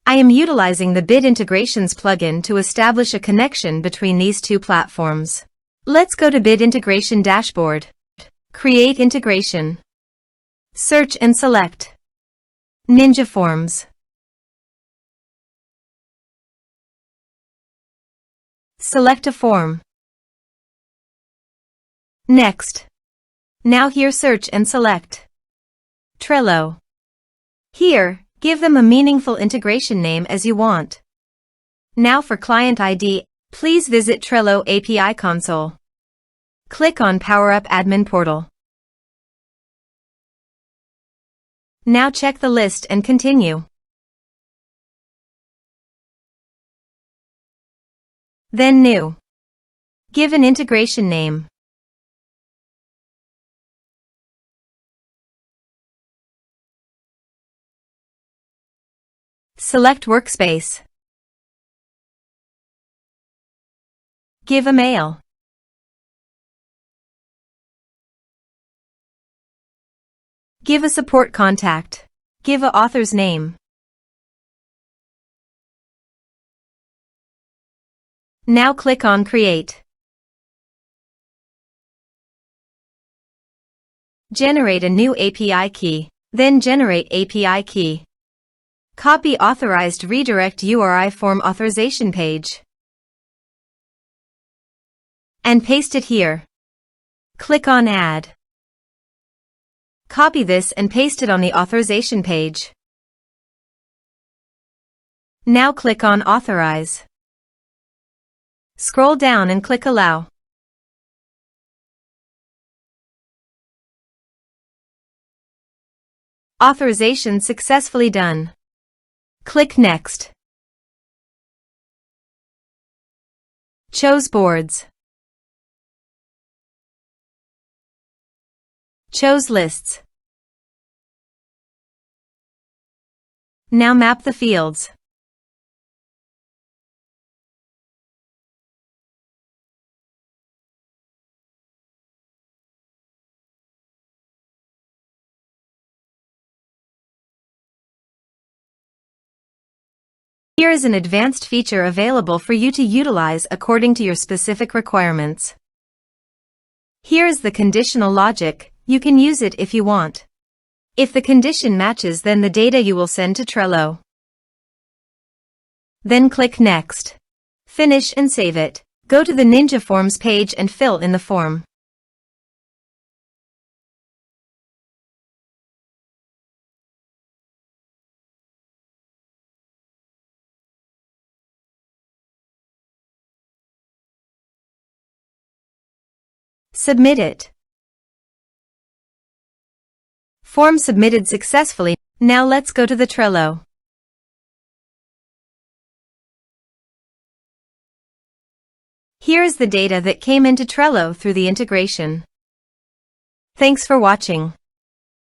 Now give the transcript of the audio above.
I am utilizing the Bit Integrations plugin to establish a connection between these two platforms. Let's go to Bit Integration Dashboard. Create Integration. Search and select Ninja Forms. Select a form. Next. Now here search and select Trello. Here, give them a meaningful integration name as you want. Now for client ID, please visit Trello API console. Click on Power Up Admin Portal. Now check the list and continue. Then New. Give an integration name. Select Workspace. Give a mail. Give a support contact. Give a author's name. Now click on Create. Generate a new API key, then generate API key. Copy authorized redirect URI form authorization page. And paste it here. Click on Add. Copy this and paste it on the authorization page. Now click on Authorize. Scroll down and click Allow. Authorization successfully done. Click Next. Choose Boards. Choose Lists. Now map the fields. Here is an advanced feature available for you to utilize according to your specific requirements. Here is the conditional logic. You can use it if you want. If the condition matches, then the data you will send to Trello. Then click Next. Finish and save it. Go to the Ninja Forms page and fill in the form. Submit it. Form submitted successfully. Now let's go to the Trello. Here is the data that came into Trello through the integration. Thanks for watching.